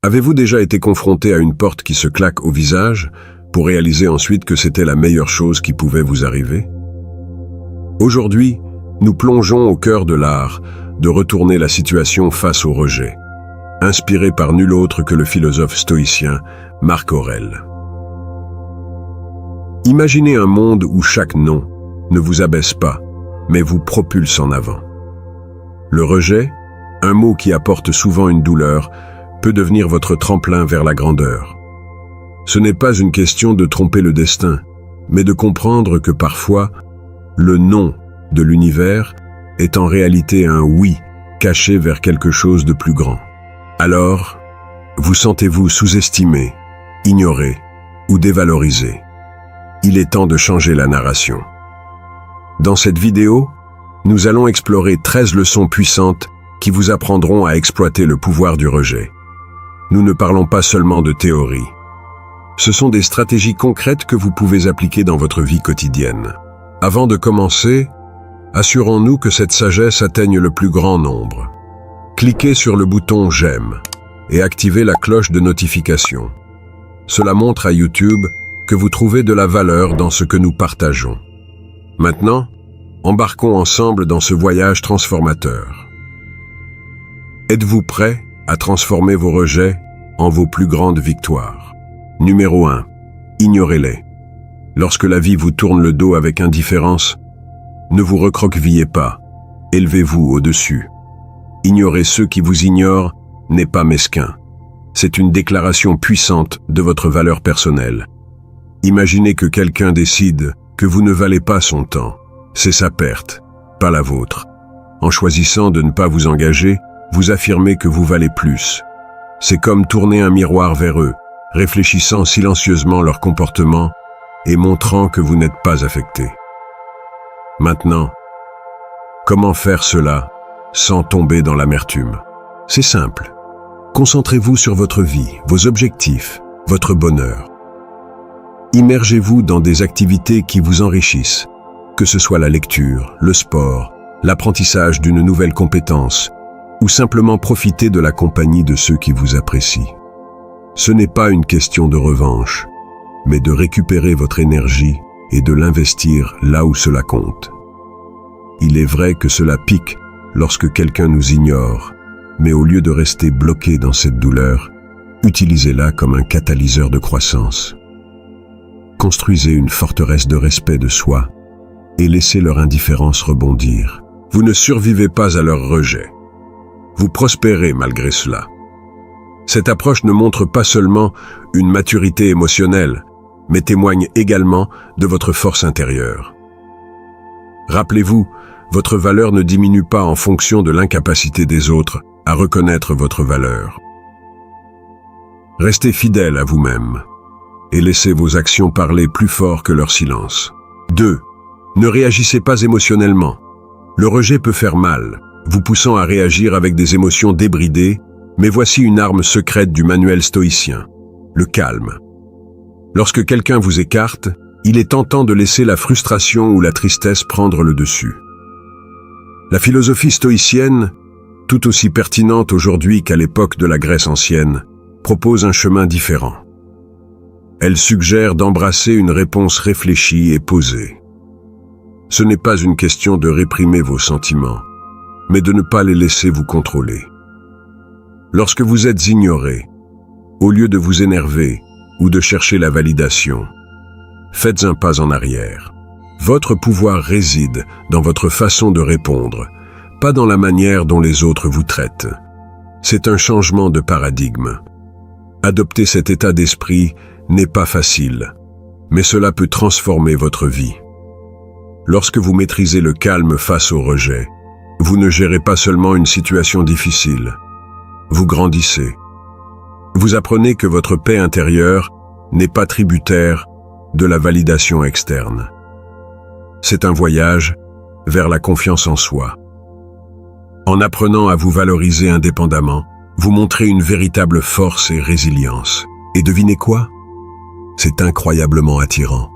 Avez-vous déjà été confronté à une porte qui se claque au visage pour réaliser ensuite que c'était la meilleure chose qui pouvait vous arriver? Aujourd'hui, nous plongeons au cœur de l'art de retourner la situation face au rejet, inspiré par nul autre que le philosophe stoïcien Marc Aurèle. Imaginez un monde où chaque non ne vous abaisse pas, mais vous propulse en avant. Le rejet, un mot qui apporte souvent une douleur, peut devenir votre tremplin vers la grandeur. Ce n'est pas une question de tromper le destin, mais de comprendre que parfois, le non de l'univers est en réalité un oui caché vers quelque chose de plus grand. Alors, vous sentez-vous sous-estimé, ignoré ou dévalorisé? Il est temps de changer la narration. Dans cette vidéo, nous allons explorer 13 leçons puissantes qui vous apprendront à exploiter le pouvoir du rejet. Nous ne parlons pas seulement de théorie. Ce sont des stratégies concrètes que vous pouvez appliquer dans votre vie quotidienne. Avant de commencer, assurons-nous que cette sagesse atteigne le plus grand nombre. Cliquez sur le bouton « J'aime » et activez la cloche de notification. Cela montre à YouTube que vous trouvez de la valeur dans ce que nous partageons. Maintenant, embarquons ensemble dans ce voyage transformateur. Êtes-vous prêt à transformer vos rejets en vos plus grandes victoires? Numéro 1. Ignorez-les. Lorsque la vie vous tourne le dos avec indifférence, ne vous recroquevillez pas, élevez-vous au-dessus. Ignorer ceux qui vous ignorent n'est pas mesquin. C'est une déclaration puissante de votre valeur personnelle. Imaginez que quelqu'un décide que vous ne valez pas son temps. C'est sa perte, pas la vôtre. En choisissant de ne pas vous engager, vous affirmez que vous valez plus. C'est comme tourner un miroir vers eux, réfléchissant silencieusement leur comportement et montrant que vous n'êtes pas affecté. Maintenant, comment faire cela sans tomber dans l'amertume? C'est simple. Concentrez-vous sur votre vie, vos objectifs, votre bonheur. Immergez-vous dans des activités qui vous enrichissent, que ce soit la lecture, le sport, l'apprentissage d'une nouvelle compétence, ou simplement profiter de la compagnie de ceux qui vous apprécient. Ce n'est pas une question de revanche, mais de récupérer votre énergie et de l'investir là où cela compte. Il est vrai que cela pique lorsque quelqu'un nous ignore, mais au lieu de rester bloqué dans cette douleur, utilisez-la comme un catalyseur de croissance. Construisez une forteresse de respect de soi et laissez leur indifférence rebondir. Vous ne survivez pas à leur rejet. Vous prospérez malgré cela. Cette approche ne montre pas seulement une maturité émotionnelle, mais témoigne également de votre force intérieure. Rappelez-vous, votre valeur ne diminue pas en fonction de l'incapacité des autres à reconnaître votre valeur. Restez fidèle à vous-même et laissez vos actions parler plus fort que leur silence. 2. Ne réagissez pas émotionnellement. Le rejet peut faire mal, vous poussant à réagir avec des émotions débridées, mais voici une arme secrète du manuel stoïcien, le calme. Lorsque quelqu'un vous écarte, il est tentant de laisser la frustration ou la tristesse prendre le dessus. La philosophie stoïcienne, tout aussi pertinente aujourd'hui qu'à l'époque de la Grèce ancienne, propose un chemin différent. Elle suggère d'embrasser une réponse réfléchie et posée. Ce n'est pas une question de réprimer vos sentiments, mais de ne pas les laisser vous contrôler. Lorsque vous êtes ignoré, au lieu de vous énerver ou de chercher la validation, faites un pas en arrière. Votre pouvoir réside dans votre façon de répondre, pas dans la manière dont les autres vous traitent. C'est un changement de paradigme. Adopter cet état d'esprit n'est pas facile, mais cela peut transformer votre vie. Lorsque vous maîtrisez le calme face au rejet, vous ne gérez pas seulement une situation difficile, vous grandissez. Vous apprenez que votre paix intérieure n'est pas tributaire de la validation externe. C'est un voyage vers la confiance en soi. En apprenant à vous valoriser indépendamment, vous montrez une véritable force et résilience. Et devinez quoi? C'est incroyablement attirant.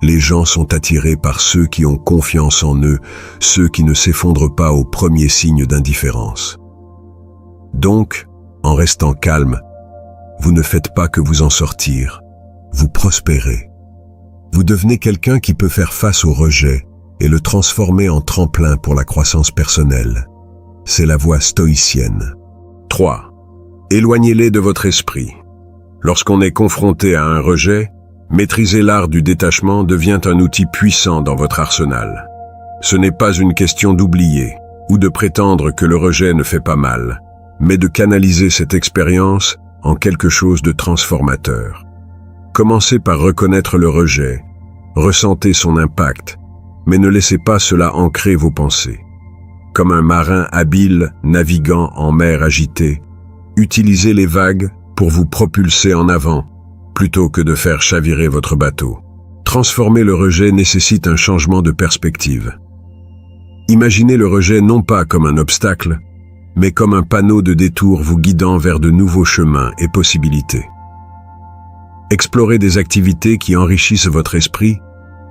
Les gens sont attirés par ceux qui ont confiance en eux, ceux qui ne s'effondrent pas au premier signe d'indifférence. Donc, en restant calme vous ne faites pas que vous en sortir, vous prospérez. Vous devenez quelqu'un qui peut faire face au rejet et le transformer en tremplin pour la croissance personnelle. C'est la voie stoïcienne. 3. Éloignez-les de votre esprit. Lorsqu'on est confronté à un rejet, maîtriser l'art du détachement devient un outil puissant dans votre arsenal. Ce n'est pas une question d'oublier ou de prétendre que le rejet ne fait pas mal, mais de canaliser cette expérience en quelque chose de transformateur. Commencez par reconnaître le rejet, ressentez son impact, mais ne laissez pas cela ancrer vos pensées. Comme un marin habile naviguant en mer agitée, utilisez les vagues pour vous propulser en avant, plutôt que de faire chavirer votre bateau. Transformer le rejet nécessite un changement de perspective. Imaginez le rejet non pas comme un obstacle, mais comme un panneau de détour vous guidant vers de nouveaux chemins et possibilités. Explorez des activités qui enrichissent votre esprit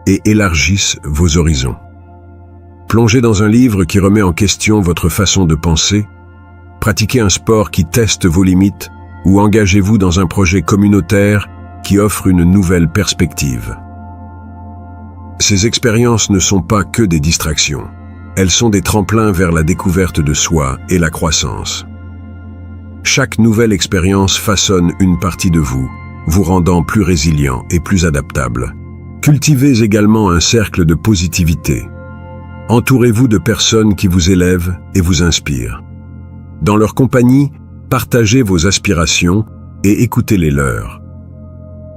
et élargissent vos horizons. Plongez dans un livre qui remet en question votre façon de penser, pratiquez un sport qui teste vos limites ou engagez-vous dans un projet communautaire qui offre une nouvelle perspective. Ces expériences ne sont pas que des distractions. Elles sont des tremplins vers la découverte de soi et la croissance. Chaque nouvelle expérience façonne une partie de vous, vous rendant plus résilient et plus adaptable. Cultivez également un cercle de positivité. Entourez-vous de personnes qui vous élèvent et vous inspirent. Dans leur compagnie, partagez vos aspirations et écoutez les leurs.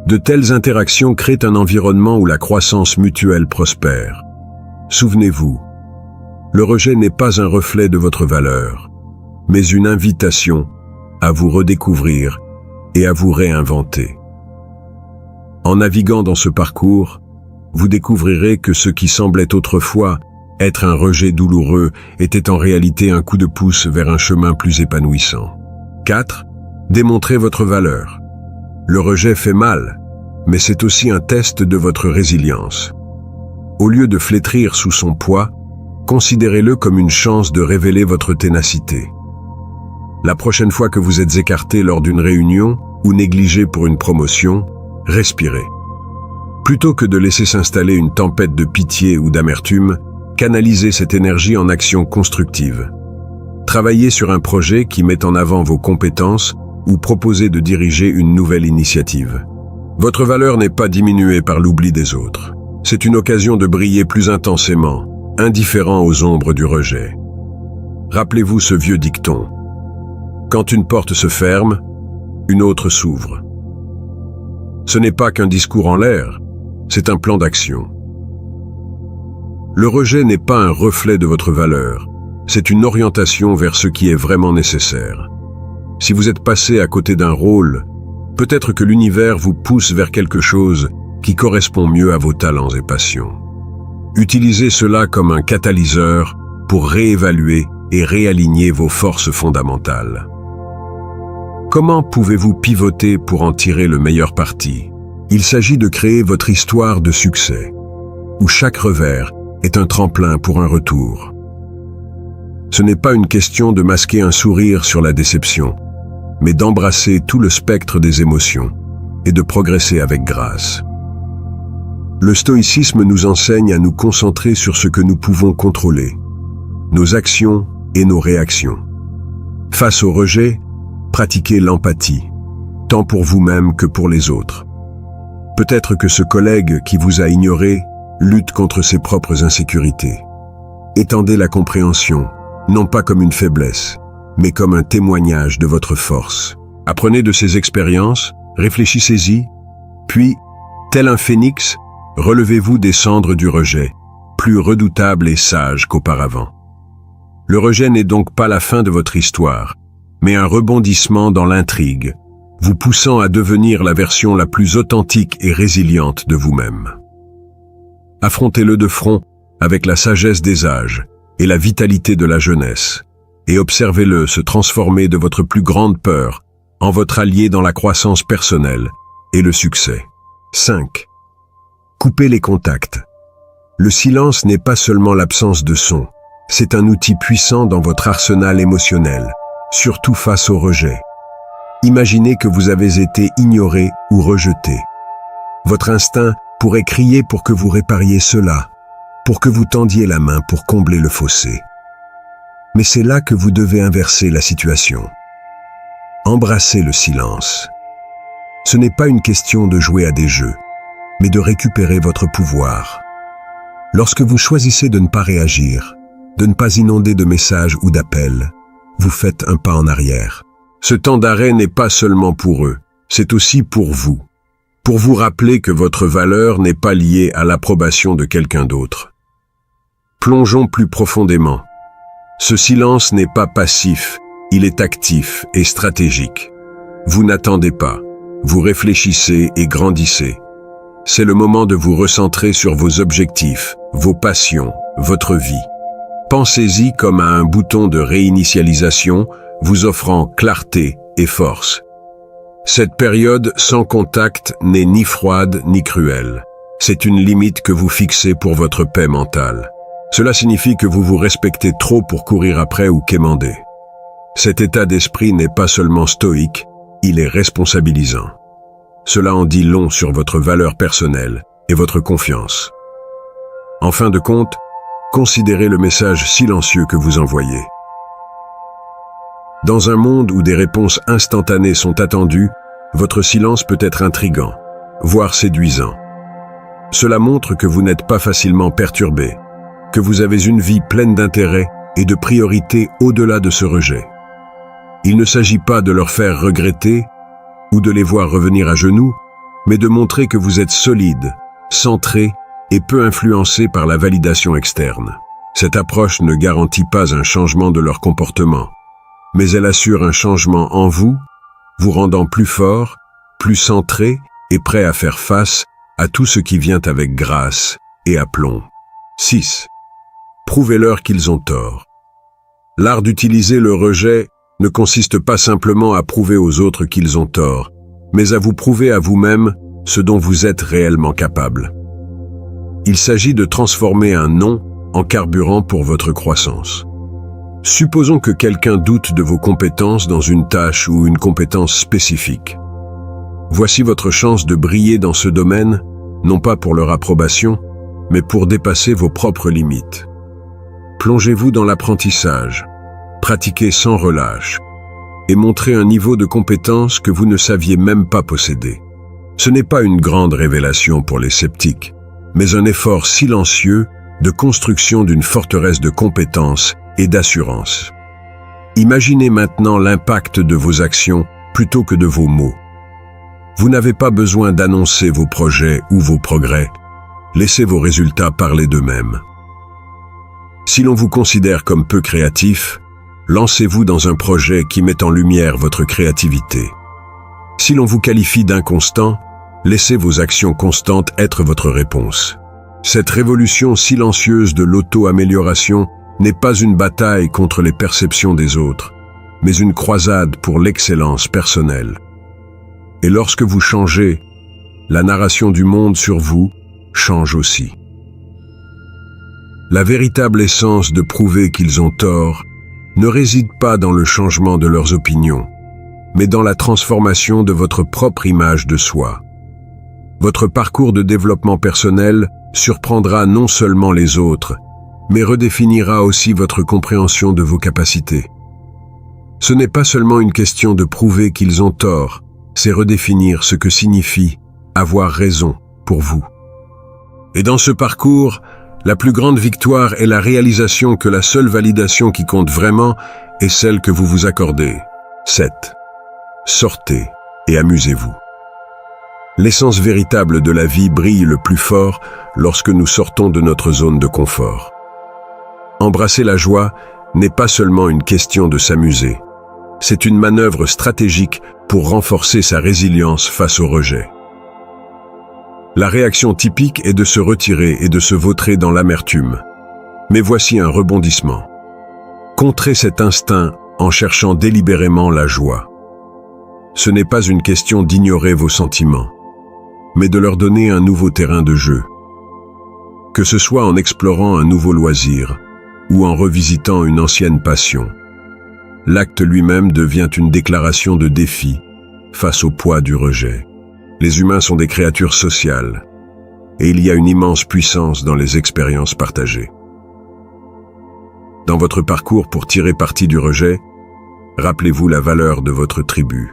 De telles interactions créent un environnement où la croissance mutuelle prospère. Souvenez-vous, le rejet n'est pas un reflet de votre valeur, mais une invitation à vous redécouvrir et à vous réinventer. En naviguant dans ce parcours, vous découvrirez que ce qui semblait autrefois être un rejet douloureux était en réalité un coup de pouce vers un chemin plus épanouissant. 4. Démontrez votre valeur. Le rejet fait mal, mais c'est aussi un test de votre résilience. Au lieu de flétrir sous son poids, considérez-le comme une chance de révéler votre ténacité. La prochaine fois que vous êtes écarté lors d'une réunion ou négligé pour une promotion, respirez. Plutôt que de laisser s'installer une tempête de pitié ou d'amertume, canalisez cette énergie en action constructive. Travaillez sur un projet qui met en avant vos compétences ou proposez de diriger une nouvelle initiative. Votre valeur n'est pas diminuée par l'oubli des autres. C'est une occasion de briller plus intensément, indifférent aux ombres du rejet. Rappelez-vous ce vieux dicton. Quand une porte se ferme, une autre s'ouvre. Ce n'est pas qu'un discours en l'air, c'est un plan d'action. Le rejet n'est pas un reflet de votre valeur, c'est une orientation vers ce qui est vraiment nécessaire. Si vous êtes passé à côté d'un rôle, peut-être que l'univers vous pousse vers quelque chose qui correspond mieux à vos talents et passions. Utilisez cela comme un catalyseur pour réévaluer et réaligner vos forces fondamentales. Comment pouvez-vous pivoter pour en tirer le meilleur parti? Il s'agit de créer votre histoire de succès, où chaque revers est un tremplin pour un retour. Ce n'est pas une question de masquer un sourire sur la déception, mais d'embrasser tout le spectre des émotions et de progresser avec grâce. Le stoïcisme nous enseigne à nous concentrer sur ce que nous pouvons contrôler, nos actions et nos réactions. Face au rejet, pratiquez l'empathie, tant pour vous-même que pour les autres. Peut-être que ce collègue qui vous a ignoré lutte contre ses propres insécurités. Étendez la compréhension, non pas comme une faiblesse, mais comme un témoignage de votre force. Apprenez de ces expériences, réfléchissez-y, puis, tel un phénix, relevez-vous des cendres du rejet, plus redoutable et sage qu'auparavant. Le rejet n'est donc pas la fin de votre histoire, mais un rebondissement dans l'intrigue, vous poussant à devenir la version la plus authentique et résiliente de vous-même. Affrontez-le de front avec la sagesse des âges et la vitalité de la jeunesse, et observez-le se transformer de votre plus grande peur en votre allié dans la croissance personnelle et le succès. 5. Coupez les contacts. Le silence n'est pas seulement l'absence de son, c'est un outil puissant dans votre arsenal émotionnel, surtout face au rejet. Imaginez que vous avez été ignoré ou rejeté. Votre instinct pourrait crier pour que vous répariez cela, pour que vous tendiez la main pour combler le fossé. Mais c'est là que vous devez inverser la situation. Embrassez le silence. Ce n'est pas une question de jouer à des jeux, mais de récupérer votre pouvoir. Lorsque vous choisissez de ne pas réagir, de ne pas inonder de messages ou d'appels, vous faites un pas en arrière. Ce temps d'arrêt n'est pas seulement pour eux, c'est aussi pour vous rappeler que votre valeur n'est pas liée à l'approbation de quelqu'un d'autre. Plongeons plus profondément. Ce silence n'est pas passif, il est actif et stratégique. Vous n'attendez pas, vous réfléchissez et grandissez. C'est le moment de vous recentrer sur vos objectifs, vos passions, votre vie. Pensez-y comme à un bouton de réinitialisation, vous offrant clarté et force. Cette période sans contact n'est ni froide ni cruelle. C'est une limite que vous fixez pour votre paix mentale. Cela signifie que vous vous respectez trop pour courir après ou quémander. Cet état d'esprit n'est pas seulement stoïque, il est responsabilisant. Cela en dit long sur votre valeur personnelle et votre confiance. En fin de compte, considérez le message silencieux que vous envoyez. Dans un monde où des réponses instantanées sont attendues, votre silence peut être intrigant, voire séduisant. Cela montre que vous n'êtes pas facilement perturbé, que vous avez une vie pleine d'intérêts et de priorités au-delà de ce rejet. Il ne s'agit pas de leur faire regretter ou de les voir revenir à genoux, mais de montrer que vous êtes solide, centré et peu influencé par la validation externe. Cette approche ne garantit pas un changement de leur comportement, mais elle assure un changement en vous, vous rendant plus fort, plus centré et prêt à faire face à tout ce qui vient avec grâce et aplomb. 6. Prouvez-leur qu'ils ont tort. L'art d'utiliser le rejet ne consiste pas simplement à prouver aux autres qu'ils ont tort, mais à vous prouver à vous-même ce dont vous êtes réellement capable. Il s'agit de transformer un non en carburant pour votre croissance. Supposons que quelqu'un doute de vos compétences dans une tâche ou une compétence spécifique. Voici votre chance de briller dans ce domaine, non pas pour leur approbation, mais pour dépasser vos propres limites. Plongez-vous dans l'apprentissage, pratiquez sans relâche, et montrez un niveau de compétence que vous ne saviez même pas posséder. Ce n'est pas une grande révélation pour les sceptiques, mais un effort silencieux de construction d'une forteresse de compétences et d'assurance. Imaginez maintenant l'impact de vos actions plutôt que de vos mots. Vous n'avez pas besoin d'annoncer vos projets ou vos progrès. Laissez vos résultats parler d'eux-mêmes. Si l'on vous considère comme peu créatif, lancez-vous dans un projet qui met en lumière votre créativité. Si l'on vous qualifie d'inconstant, laissez vos actions constantes être votre réponse. Cette révolution silencieuse de l'auto-amélioration n'est pas une bataille contre les perceptions des autres, mais une croisade pour l'excellence personnelle. Et lorsque vous changez, la narration du monde sur vous change aussi. La véritable essence de prouver qu'ils ont tort ne réside pas dans le changement de leurs opinions, mais dans la transformation de votre propre image de soi. Votre parcours de développement personnel surprendra non seulement les autres, mais redéfinira aussi votre compréhension de vos capacités. Ce n'est pas seulement une question de prouver qu'ils ont tort, c'est redéfinir ce que signifie avoir raison pour vous. Et dans ce parcours, la plus grande victoire est la réalisation que la seule validation qui compte vraiment est celle que vous vous accordez. 7. Sortez et amusez-vous. L'essence véritable de la vie brille le plus fort lorsque nous sortons de notre zone de confort. Embrasser la joie n'est pas seulement une question de s'amuser. C'est une manœuvre stratégique pour renforcer sa résilience face au rejet. La réaction typique est de se retirer et de se vautrer dans l'amertume. Mais voici un rebondissement. Contrez cet instinct en cherchant délibérément la joie. Ce n'est pas une question d'ignorer vos sentiments, mais de leur donner un nouveau terrain de jeu. Que ce soit en explorant un nouveau loisir ou en revisitant une ancienne passion, l'acte lui-même devient une déclaration de défi face au poids du rejet. Les humains sont des créatures sociales, et il y a une immense puissance dans les expériences partagées. Dans votre parcours pour tirer parti du rejet, rappelez-vous la valeur de votre tribu.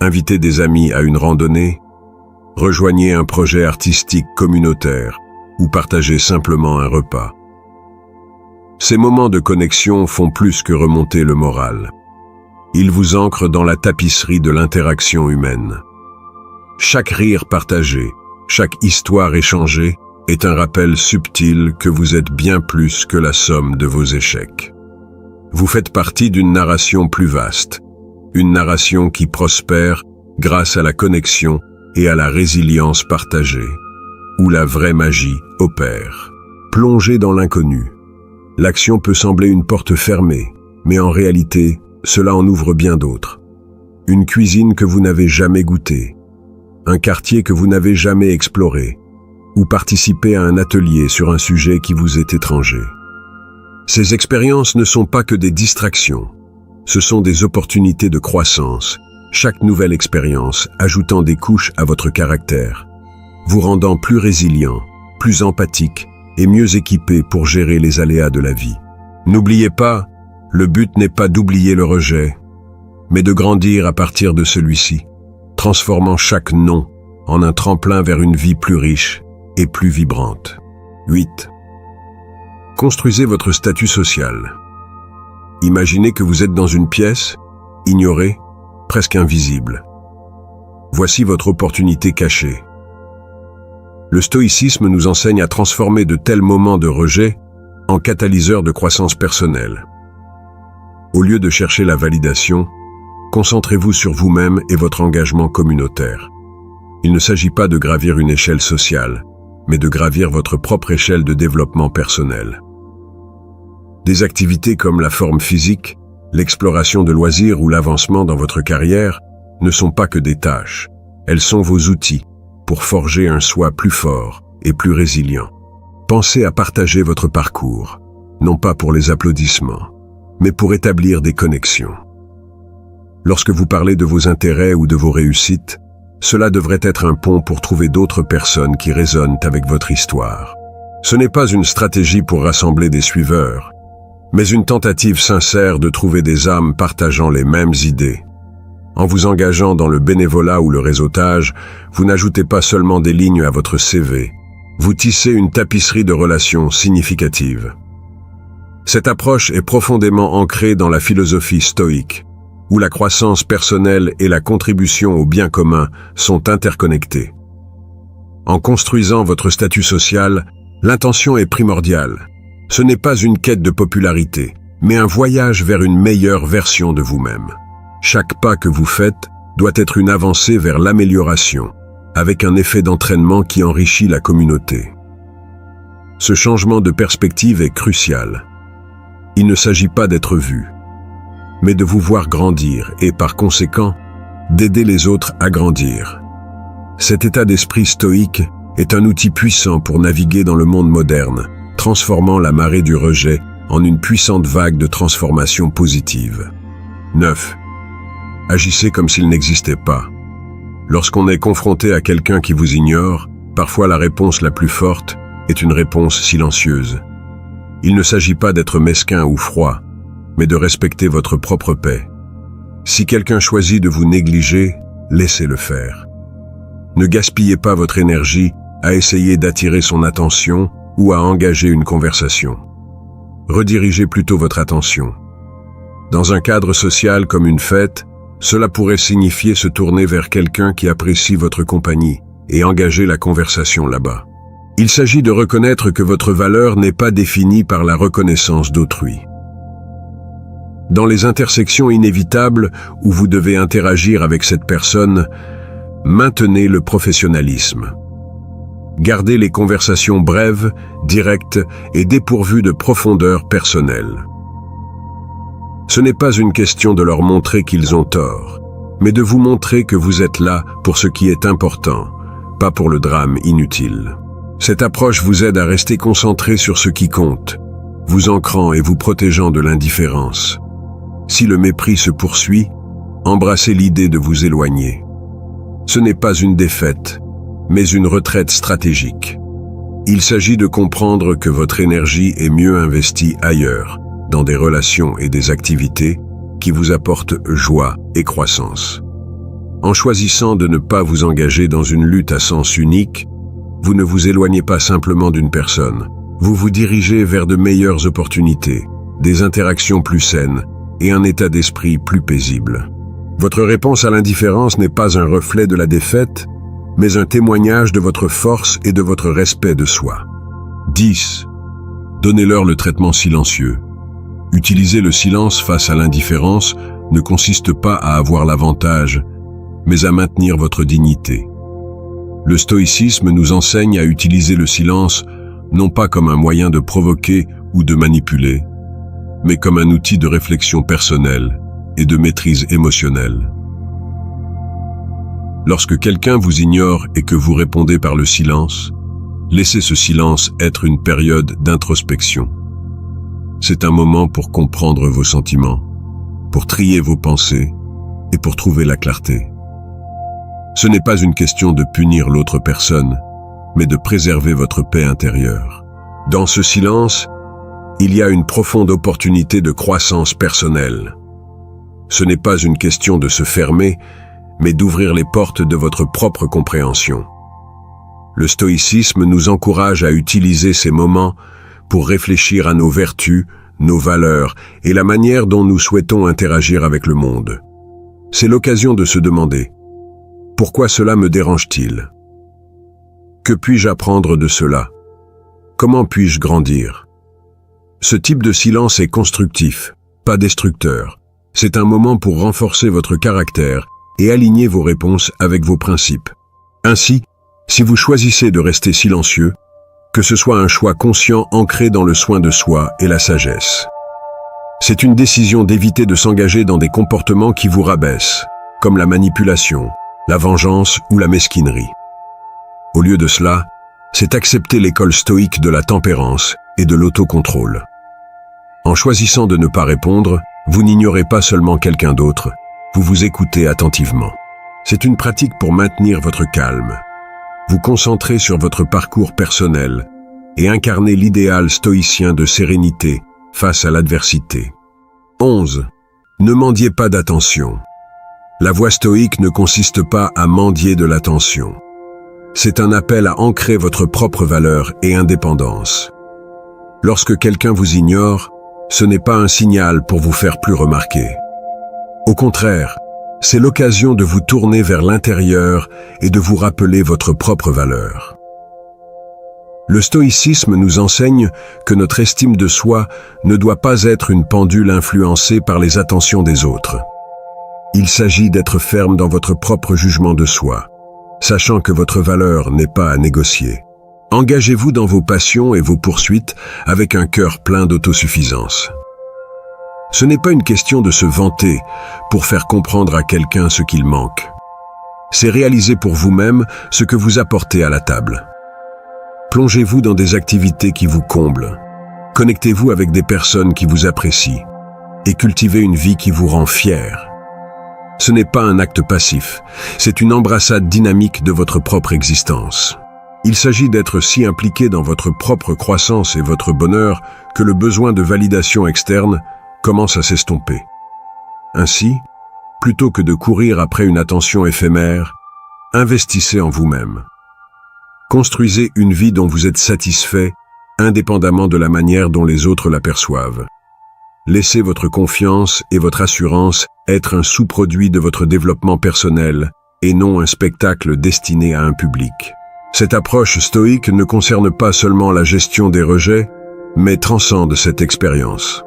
Invitez des amis à une randonnée, rejoignez un projet artistique communautaire ou partagez simplement un repas. Ces moments de connexion font plus que remonter le moral. Ils vous ancrent dans la tapisserie de l'interaction humaine. Chaque rire partagé, chaque histoire échangée est un rappel subtil que vous êtes bien plus que la somme de vos échecs. Vous faites partie d'une narration plus vaste, une narration qui prospère grâce à la connexion et à la résilience partagée, où la vraie magie opère. Plongé dans l'inconnu, l'action peut sembler une porte fermée, mais en réalité, cela en ouvre bien d'autres. Une cuisine que vous n'avez jamais goûtée, un quartier que vous n'avez jamais exploré, ou participer à un atelier sur un sujet qui vous est étranger. Ces expériences ne sont pas que des distractions, ce sont des opportunités de croissance, chaque nouvelle expérience ajoutant des couches à votre caractère, vous rendant plus résilient, plus empathique et mieux équipé pour gérer les aléas de la vie. N'oubliez pas, le but n'est pas d'oublier le rejet, mais de grandir à partir de celui-ci, transformant chaque non en un tremplin vers une vie plus riche et plus vibrante. 8. Construisez votre statut social. Imaginez que vous êtes dans une pièce, ignorée, presque invisible. Voici votre opportunité cachée. Le stoïcisme nous enseigne à transformer de tels moments de rejet en catalyseurs de croissance personnelle. Au lieu de chercher la validation, concentrez-vous sur vous-même et votre engagement communautaire. Il ne s'agit pas de gravir une échelle sociale, mais de gravir votre propre échelle de développement personnel. Des activités comme la forme physique, l'exploration de loisirs ou l'avancement dans votre carrière ne sont pas que des tâches. Elles sont vos outils pour forger un soi plus fort et plus résilient. Pensez à partager votre parcours, non pas pour les applaudissements, mais pour établir des connexions. Lorsque vous parlez de vos intérêts ou de vos réussites, cela devrait être un pont pour trouver d'autres personnes qui résonnent avec votre histoire. Ce n'est pas une stratégie pour rassembler des suiveurs, mais une tentative sincère de trouver des âmes partageant les mêmes idées. En vous engageant dans le bénévolat ou le réseautage, vous n'ajoutez pas seulement des lignes à votre CV, vous tissez une tapisserie de relations significatives. Cette approche est profondément ancrée dans la philosophie stoïque, où la croissance personnelle et la contribution au bien commun sont interconnectées. En construisant votre statut social, l'intention est primordiale. Ce n'est pas une quête de popularité, mais un voyage vers une meilleure version de vous-même. Chaque pas que vous faites doit être une avancée vers l'amélioration, avec un effet d'entraînement qui enrichit la communauté. Ce changement de perspective est crucial. Il ne s'agit pas d'être vu, mais de vous voir grandir et, par conséquent, d'aider les autres à grandir. Cet état d'esprit stoïque est un outil puissant pour naviguer dans le monde moderne, transformant la marée du rejet en une puissante vague de transformation positive. 9. Agissez comme s'il n'existait pas. Lorsqu'on est confronté à quelqu'un qui vous ignore, parfois la réponse la plus forte est une réponse silencieuse. Il ne s'agit pas d'être mesquin ou froid, mais de respecter votre propre paix. Si quelqu'un choisit de vous négliger, laissez-le faire. Ne gaspillez pas votre énergie à essayer d'attirer son attention ou à engager une conversation. Redirigez plutôt votre attention. Dans un cadre social comme une fête, cela pourrait signifier se tourner vers quelqu'un qui apprécie votre compagnie et engager la conversation là-bas. Il s'agit de reconnaître que votre valeur n'est pas définie par la reconnaissance d'autrui. Dans les intersections inévitables où vous devez interagir avec cette personne, maintenez le professionnalisme. Gardez les conversations brèves, directes et dépourvues de profondeur personnelle. Ce n'est pas une question de leur montrer qu'ils ont tort, mais de vous montrer que vous êtes là pour ce qui est important, pas pour le drame inutile. Cette approche vous aide à rester concentré sur ce qui compte, vous ancrant et vous protégeant de l'indifférence. Si le mépris se poursuit, embrassez l'idée de vous éloigner. Ce n'est pas une défaite, mais une retraite stratégique. Il s'agit de comprendre que votre énergie est mieux investie ailleurs, dans des relations et des activités qui vous apportent joie et croissance. En choisissant de ne pas vous engager dans une lutte à sens unique, vous ne vous éloignez pas simplement d'une personne, vous vous dirigez vers de meilleures opportunités, des interactions plus saines et un état d'esprit plus paisible. Votre réponse à l'indifférence n'est pas un reflet de la défaite, mais un témoignage de votre force et de votre respect de soi. 10. Donnez-leur le traitement silencieux. Utiliser le silence face à l'indifférence ne consiste pas à avoir l'avantage, mais à maintenir votre dignité. Le stoïcisme nous enseigne à utiliser le silence non pas comme un moyen de provoquer ou de manipuler, mais comme un outil de réflexion personnelle et de maîtrise émotionnelle. Lorsque quelqu'un vous ignore et que vous répondez par le silence, laissez ce silence être une période d'introspection. C'est un moment pour comprendre vos sentiments, pour trier vos pensées et pour trouver la clarté. Ce n'est pas une question de punir l'autre personne, mais de préserver votre paix intérieure. Dans ce silence, il y a une profonde opportunité de croissance personnelle. Ce n'est pas une question de se fermer, mais d'ouvrir les portes de votre propre compréhension. Le stoïcisme nous encourage à utiliser ces moments pour réfléchir à nos vertus, nos valeurs et la manière dont nous souhaitons interagir avec le monde. C'est l'occasion de se demander « Pourquoi cela me dérange-t-il ? Que puis-je apprendre de cela ? Comment puis-je grandir ?» Ce type de silence est constructif, pas destructeur. C'est un moment pour renforcer votre caractère et aligner vos réponses avec vos principes. Ainsi, si vous choisissez de rester silencieux, que ce soit un choix conscient ancré dans le soin de soi et la sagesse. C'est une décision d'éviter de s'engager dans des comportements qui vous rabaissent, comme la manipulation, la vengeance ou la mesquinerie. Au lieu de cela, c'est accepter l'école stoïque de la tempérance et de l'autocontrôle. En choisissant de ne pas répondre, vous n'ignorez pas seulement quelqu'un d'autre, vous vous écoutez attentivement. C'est une pratique pour maintenir votre calme. Vous concentrez sur votre parcours personnel et incarnez l'idéal stoïcien de sérénité face à l'adversité. 11. Ne mendiez pas d'attention. La voie stoïque ne consiste pas à mendier de l'attention. C'est un appel à ancrer votre propre valeur et indépendance. Lorsque quelqu'un vous ignore, ce n'est pas un signal pour vous faire plus remarquer. Au contraire, c'est l'occasion de vous tourner vers l'intérieur et de vous rappeler votre propre valeur. Le stoïcisme nous enseigne que notre estime de soi ne doit pas être une pendule influencée par les attentions des autres. Il s'agit d'être ferme dans votre propre jugement de soi, sachant que votre valeur n'est pas à négocier. Engagez-vous dans vos passions et vos poursuites avec un cœur plein d'autosuffisance. Ce n'est pas une question de se vanter pour faire comprendre à quelqu'un ce qu'il manque. C'est réaliser pour vous-même ce que vous apportez à la table. Plongez-vous dans des activités qui vous comblent. Connectez-vous avec des personnes qui vous apprécient et cultivez une vie qui vous rend fier. Ce n'est pas un acte passif, c'est une embrassade dynamique de votre propre existence. Il s'agit d'être si impliqué dans votre propre croissance et votre bonheur que le besoin de validation externe commence à s'estomper. Ainsi, plutôt que de courir après une attention éphémère, investissez en vous-même. Construisez une vie dont vous êtes satisfait, indépendamment de la manière dont les autres l'aperçoivent. Laissez votre confiance et votre assurance être un sous-produit de votre développement personnel et non un spectacle destiné à un public. Cette approche stoïque ne concerne pas seulement la gestion des rejets, mais transcende cette expérience.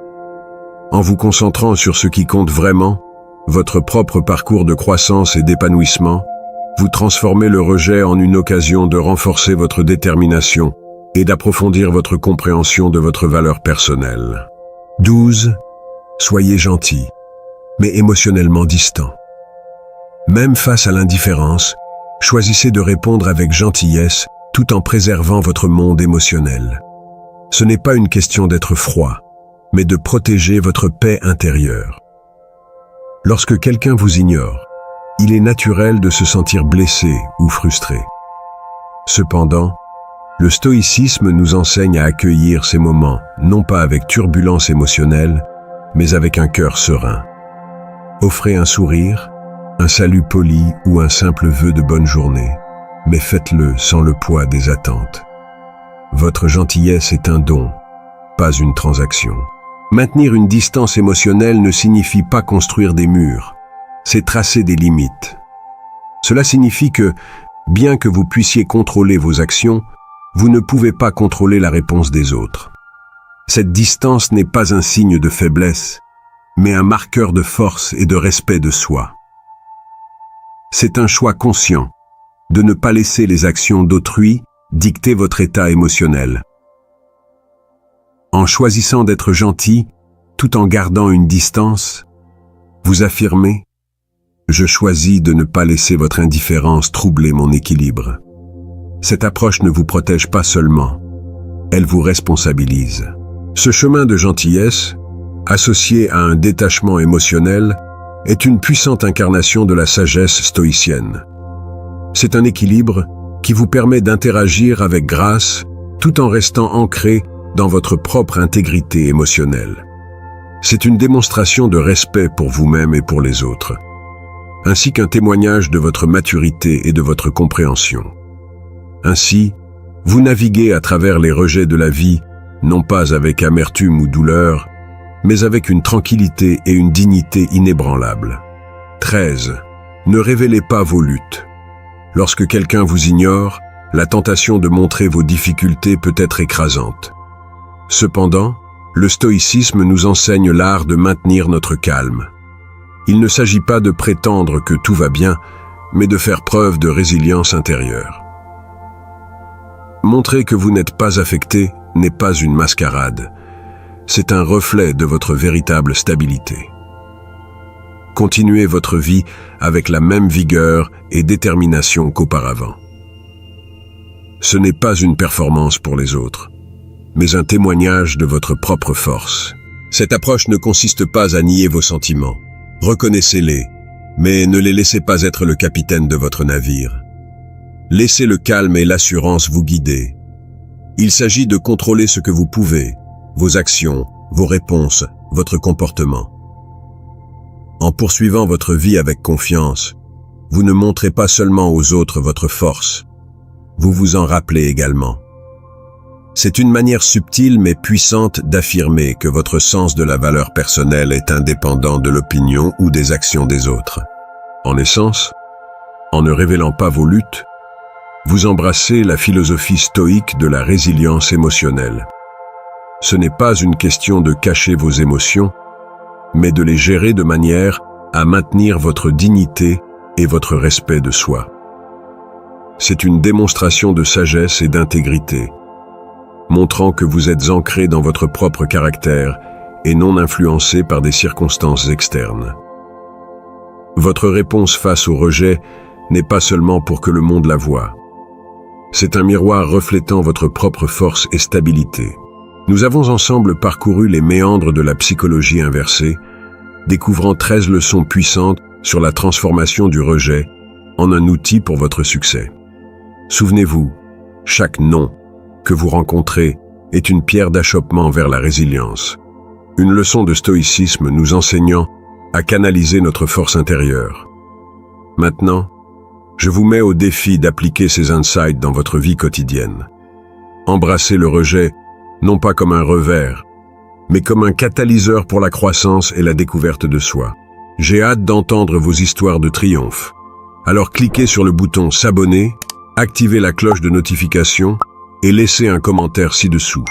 En vous concentrant sur ce qui compte vraiment, votre propre parcours de croissance et d'épanouissement, vous transformez le rejet en une occasion de renforcer votre détermination et d'approfondir votre compréhension de votre valeur personnelle. 12. Soyez gentil, mais émotionnellement distant. Même face à l'indifférence, choisissez de répondre avec gentillesse tout en préservant votre monde émotionnel. Ce n'est pas une question d'être froid, mais de protéger votre paix intérieure. Lorsque quelqu'un vous ignore, il est naturel de se sentir blessé ou frustré. Cependant, le stoïcisme nous enseigne à accueillir ces moments, non pas avec turbulence émotionnelle, mais avec un cœur serein. Offrez un sourire, un salut poli ou un simple vœu de bonne journée, mais faites-le sans le poids des attentes. Votre gentillesse est un don, pas une transaction. Maintenir une distance émotionnelle ne signifie pas construire des murs, c'est tracer des limites. Cela signifie que, bien que vous puissiez contrôler vos actions, vous ne pouvez pas contrôler la réponse des autres. Cette distance n'est pas un signe de faiblesse, mais un marqueur de force et de respect de soi. C'est un choix conscient de ne pas laisser les actions d'autrui dicter votre état émotionnel. En choisissant d'être gentil, tout en gardant une distance, vous affirmez « Je choisis de ne pas laisser votre indifférence troubler mon équilibre ». Cette approche ne vous protège pas seulement, elle vous responsabilise. Ce chemin de gentillesse, associé à un détachement émotionnel, est une puissante incarnation de la sagesse stoïcienne. C'est un équilibre qui vous permet d'interagir avec grâce tout en restant ancré dans votre propre intégrité émotionnelle. C'est une démonstration de respect pour vous-même et pour les autres, ainsi qu'un témoignage de votre maturité et de votre compréhension. Ainsi, vous naviguez à travers les rejets de la vie, non pas avec amertume ou douleur, mais avec une tranquillité et une dignité inébranlables. 13. Ne révélez pas vos luttes. Lorsque quelqu'un vous ignore, la tentation de montrer vos difficultés peut être écrasante. Cependant, le stoïcisme nous enseigne l'art de maintenir notre calme. Il ne s'agit pas de prétendre que tout va bien, mais de faire preuve de résilience intérieure. Montrer que vous n'êtes pas affecté n'est pas une mascarade. C'est un reflet de votre véritable stabilité. Continuez votre vie avec la même vigueur et détermination qu'auparavant. Ce n'est pas une performance pour les autres, mais un témoignage de votre propre force. Cette approche ne consiste pas à nier vos sentiments. Reconnaissez-les, mais ne les laissez pas être le capitaine de votre navire. Laissez le calme et l'assurance vous guider. Il s'agit de contrôler ce que vous pouvez, vos actions, vos réponses, votre comportement. En poursuivant votre vie avec confiance, vous ne montrez pas seulement aux autres votre force, vous vous en rappelez également. C'est une manière subtile mais puissante d'affirmer que votre sens de la valeur personnelle est indépendant de l'opinion ou des actions des autres. En essence, en ne révélant pas vos luttes, vous embrassez la philosophie stoïque de la résilience émotionnelle. Ce n'est pas une question de cacher vos émotions, mais de les gérer de manière à maintenir votre dignité et votre respect de soi. C'est une démonstration de sagesse et d'intégrité, montrant que vous êtes ancré dans votre propre caractère et non influencé par des circonstances externes. Votre réponse face au rejet n'est pas seulement pour que le monde la voie. C'est un miroir reflétant votre propre force et stabilité. Nous avons ensemble parcouru les méandres de la psychologie inversée, découvrant 13 leçons puissantes sur la transformation du rejet en un outil pour votre succès. Souvenez-vous, chaque non que vous rencontrez est une pierre d'achoppement vers la résilience. Une leçon de stoïcisme nous enseignant à canaliser notre force intérieure. Maintenant, je vous mets au défi d'appliquer ces insights dans votre vie quotidienne. Embrassez le rejet, non pas comme un revers, mais comme un catalyseur pour la croissance et la découverte de soi. J'ai hâte d'entendre vos histoires de triomphe. Alors cliquez sur le bouton s'abonner, activez la cloche de notification et laissez un commentaire ci-dessous.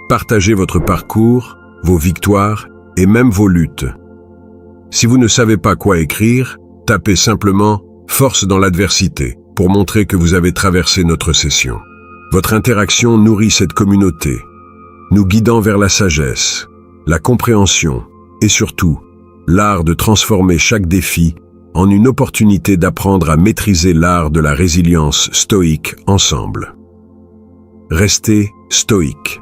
Partagez votre parcours, vos victoires et même vos luttes. Si vous ne savez pas quoi écrire, tapez simplement « Force dans l'adversité » pour montrer que vous avez traversé notre session. Votre interaction nourrit cette communauté, nous guidant vers la sagesse, la compréhension et surtout, l'art de transformer chaque défi en une opportunité d'apprendre à maîtriser l'art de la résilience stoïque ensemble. Restez stoïque.